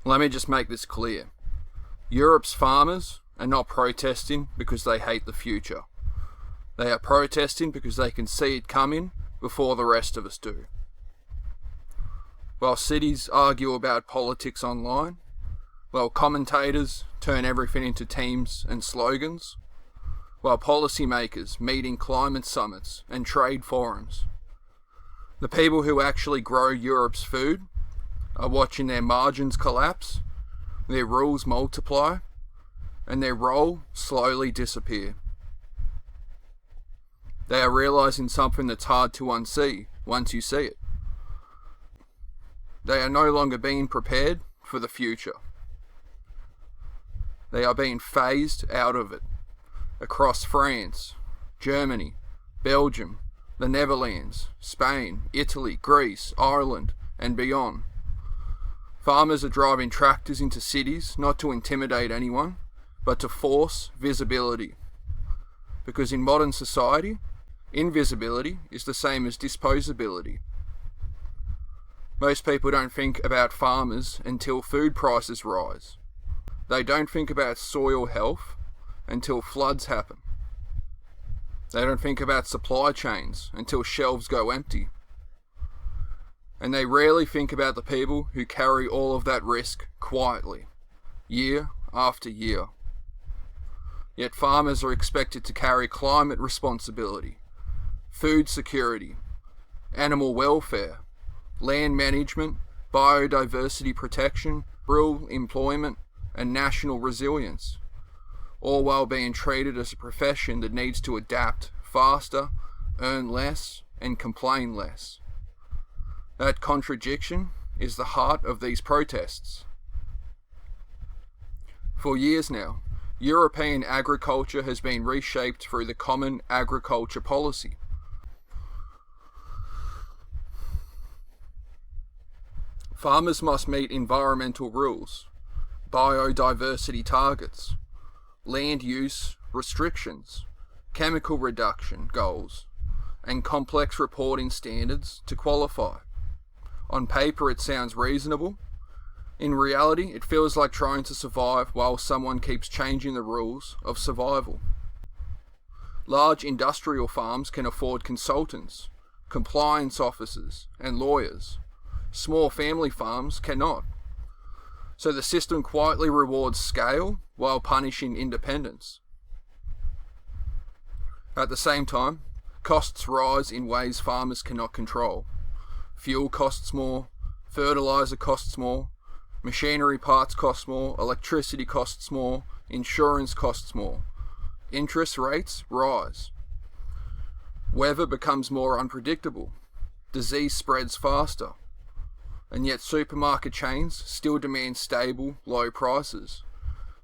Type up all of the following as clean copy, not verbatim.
Let me just make this clear. Europe's farmers are not protesting because they hate the future. They are protesting because they can see it coming before the rest of us do. While cities argue about politics online, while commentators turn everything into teams and slogans, while policymakers meet in climate summits and trade forums, the people who actually grow Europe's food are watching their margins collapse, their rules multiply, and their role slowly disappear. They are realising something that's hard to unsee once you see it. They are no longer being prepared for the future. They are being phased out of it across France, Germany, Belgium, the Netherlands, Spain, Italy, Greece, Ireland, and beyond. Farmers are driving tractors into cities not to intimidate anyone, but to force visibility. Because in modern society, invisibility is the same as disposability. Most people don't think about farmers until food prices rise. They don't think about soil health until floods happen. They don't think about supply chains until shelves go empty. And they rarely think about the people who carry all of that risk quietly, year after year. Yet farmers are expected to carry climate responsibility, food security, animal welfare, land management, biodiversity protection, rural employment, and national resilience, all while being treated as a profession that needs to adapt faster, earn less, and complain less. That contradiction is the heart of these protests. For years now, European agriculture has been reshaped through the Common Agriculture Policy. Farmers must meet environmental rules, biodiversity targets, land use restrictions, chemical reduction goals, and complex reporting standards to qualify. On paper it sounds reasonable. In reality, it feels like trying to survive while someone keeps changing the rules of survival. Large industrial farms can afford consultants, compliance officers, and lawyers. Small family farms cannot. So the system quietly rewards scale while punishing independence. At the same time, costs rise in ways farmers cannot control. Fuel costs more, fertilizer costs more, machinery parts cost more, electricity costs more, insurance costs more. Interest rates rise. Weather becomes more unpredictable. Disease spreads faster. And yet supermarket chains still demand stable, low prices,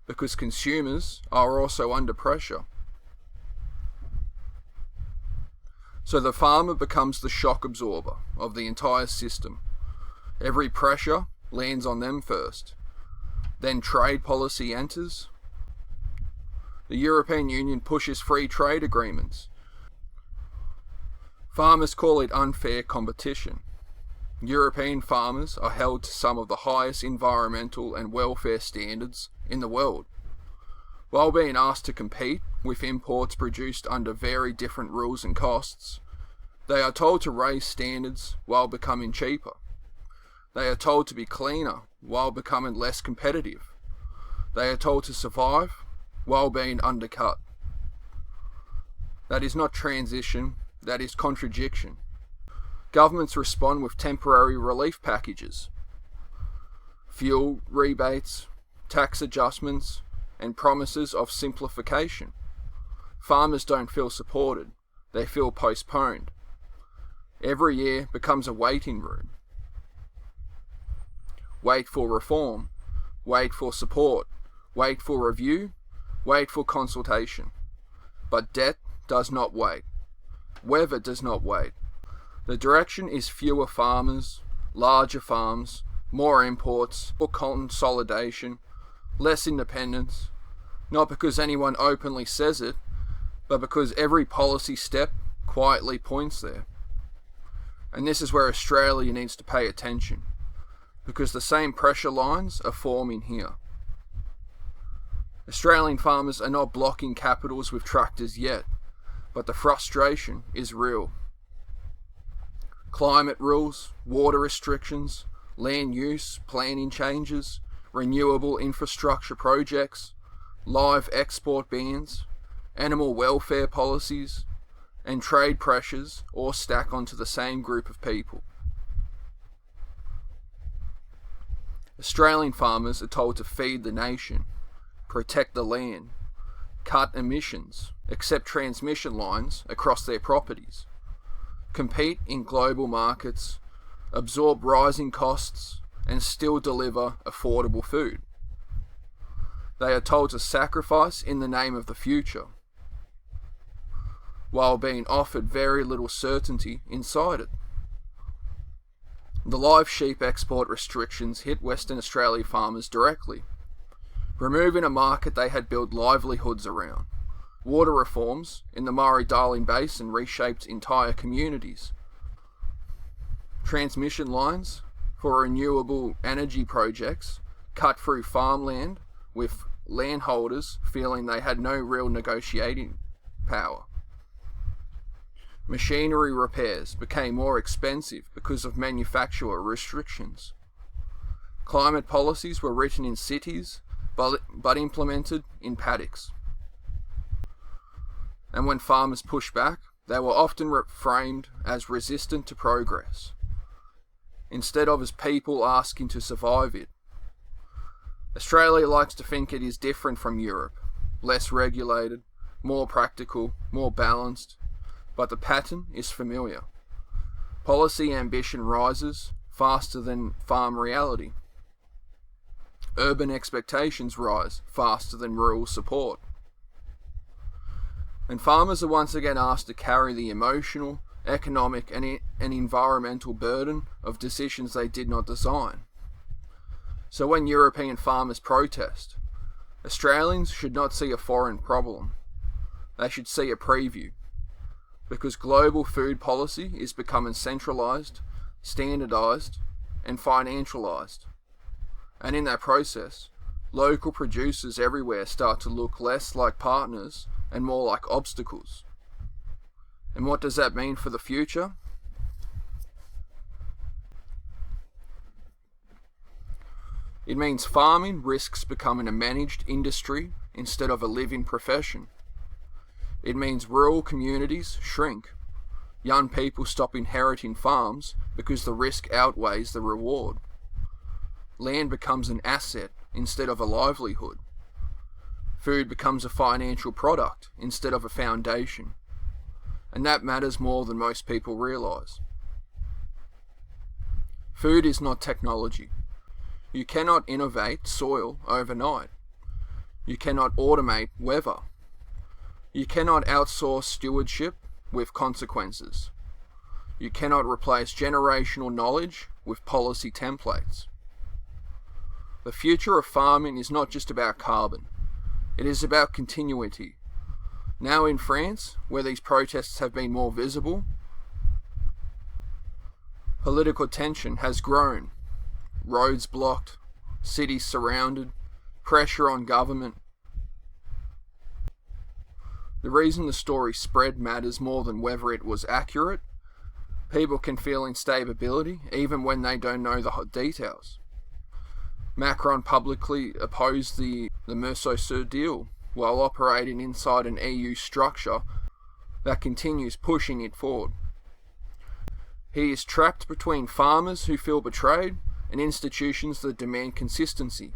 because consumers are also under pressure. So the farmer becomes the shock absorber of the entire system. Every pressure lands on them first. Then trade policy enters. The European Union pushes free trade agreements. Farmers call it unfair competition. European farmers are held to some of the highest environmental and welfare standards in the world. While being asked to compete with imports produced under very different rules and costs, they are told to raise standards while becoming cheaper. They are told to be cleaner while becoming less competitive. They are told to survive while being undercut. That is not transition, that is contradiction. Governments respond with temporary relief packages, fuel rebates, tax adjustments, and promises of simplification. Farmers don't feel supported, they feel postponed. Every year becomes a waiting room. Wait for reform, wait for support, wait for review, wait for consultation. But debt does not wait. Weather does not wait. The direction is fewer farmers, larger farms, more imports, more consolidation, less independence, not because anyone openly says it, but because every policy step quietly points there. And this is where Australia needs to pay attention, because the same pressure lines are forming here. Australian farmers are not blocking capitals with tractors yet, but the frustration is real. Climate rules, water restrictions, land use, planning changes, renewable infrastructure projects, live export bans, animal welfare policies, and trade pressures all stack onto the same group of people. Australian farmers are told to feed the nation, protect the land, cut emissions, accept transmission lines across their properties, compete in global markets, absorb rising costs, and still deliver affordable food. They are told to sacrifice in the name of the future, while being offered very little certainty inside it. The live sheep export restrictions hit Western Australia farmers directly, removing a market they had built livelihoods around. Water reforms in the Murray-Darling Basin reshaped entire communities. Transmission lines for renewable energy projects cut through farmland, with landholders feeling they had no real negotiating power. Machinery repairs became more expensive because of manufacturer restrictions. Climate policies were written in cities, but implemented in paddocks. And when farmers pushed back, they were often framed as resistant to progress, instead of as people asking to survive it. Australia likes to think it is different from Europe, less regulated, more practical, more balanced, but the pattern is familiar. Policy ambition rises faster than farm reality. Urban expectations rise faster than rural support. And farmers are once again asked to carry the emotional, economic, and environmental burden of decisions they did not design. So when European farmers protest, Australians should not see a foreign problem. They should see a preview, because global food policy is becoming centralised, standardised, and financialised. And in that process, local producers everywhere start to look less like partners and more like obstacles. And what does that mean for the future? It means farming risks becoming a managed industry instead of a living profession. It means rural communities shrink. Young people stop inheriting farms because the risk outweighs the reward. Land becomes an asset instead of a livelihood. Food becomes a financial product instead of a foundation. And that matters more than most people realise. Food is not technology. You cannot innovate soil overnight. You cannot automate weather. You cannot outsource stewardship with consequences. You cannot replace generational knowledge with policy templates. The future of farming is not just about carbon. It is about continuity. Now in France, where these protests have been more visible, political tension has grown. Roads blocked, cities surrounded, pressure on government. The reason the story spread matters more than whether it was accurate. People can feel instability even when they don't know the details. Macron publicly opposed the Mercosur deal while operating inside an EU structure that continues pushing it forward. He is trapped between farmers who feel betrayed and institutions that demand consistency.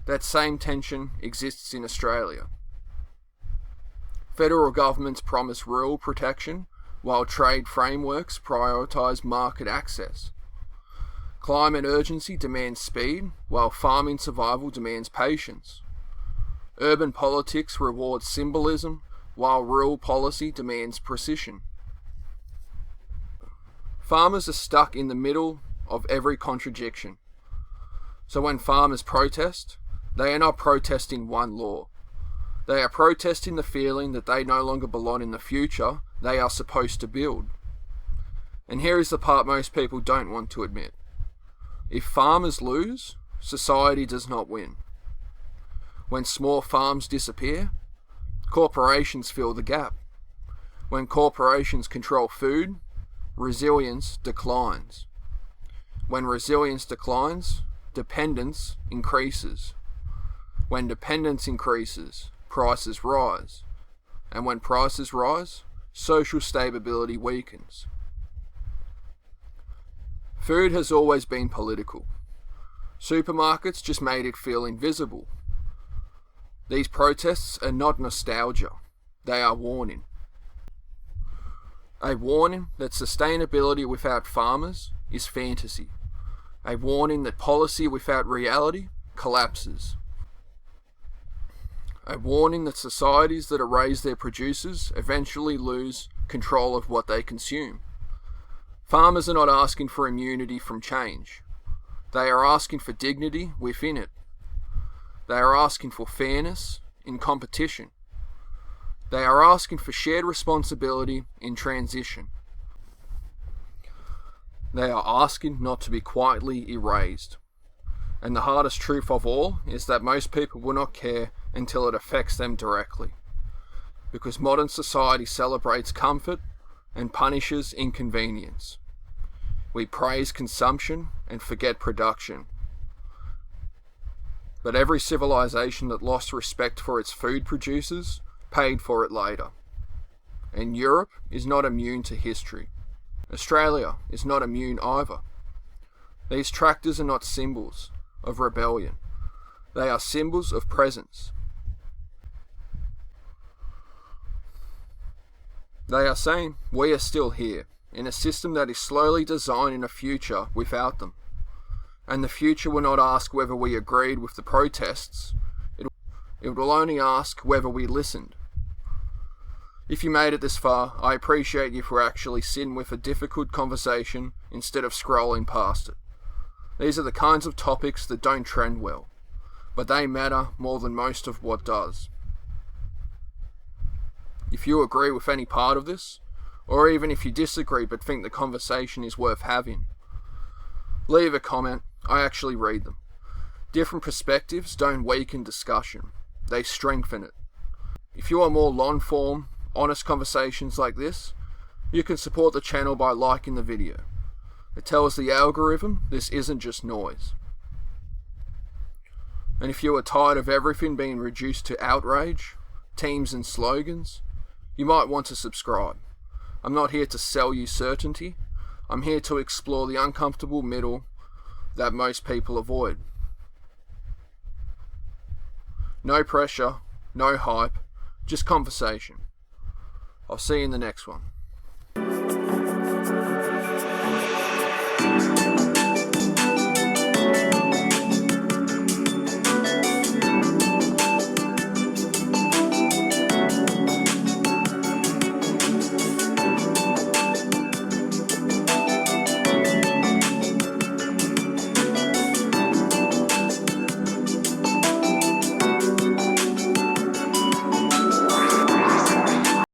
That same tension exists in Australia. Federal governments promise rural protection, while trade frameworks prioritise market access. Climate urgency demands speed, while farming survival demands patience. Urban politics rewards symbolism, while rural policy demands precision. Farmers are stuck in the middle of every contradiction. So when farmers protest, they are not protesting one law. They are protesting the feeling that they no longer belong in the future they are supposed to build. And here is the part most people don't want to admit. If farmers lose, society does not win. When small farms disappear, corporations fill the gap. When corporations control food, resilience declines. When resilience declines, dependence increases. When dependence increases, prices rise. And when prices rise, social stability weakens. Food has always been political. Supermarkets just made it feel invisible. These protests are not nostalgia, they are warning. A warning that sustainability without farmers is fantasy. A warning that policy without reality collapses. A warning that societies that erase their producers eventually lose control of what they consume. Farmers are not asking for immunity from change. They are asking for dignity within it. They are asking for fairness in competition. They are asking for shared responsibility in transition. They are asking not to be quietly erased. And the hardest truth of all is that most people will not care until it affects them directly. Because modern society celebrates comfort and punishes inconvenience. We praise consumption and forget production. But every civilization that lost respect for its food producers paid for it later. And Europe is not immune to history. Australia is not immune either. These tractors are not symbols of rebellion. They are symbols of presence. They are saying we are still here, in a system that is slowly designing a future without them. And the future will not ask whether we agreed with the protests. It will only ask whether we listened. If you made it this far, I appreciate you for actually sitting with a difficult conversation instead of scrolling past it. These are the kinds of topics that don't trend well, but they matter more than most of what does. If you agree with any part of this, or even if you disagree but think the conversation is worth having, leave a comment. I actually read them. Different perspectives don't weaken discussion, they strengthen it. If you want more long-form, honest conversations like this, you can support the channel by liking the video. It tells the algorithm this isn't just noise. And if you are tired of everything being reduced to outrage, teams and slogans, you might want to subscribe. I'm not here to sell you certainty. I'm here to explore the uncomfortable middle that most people avoid. No pressure, no hype, just conversation. I'll see you in the next one.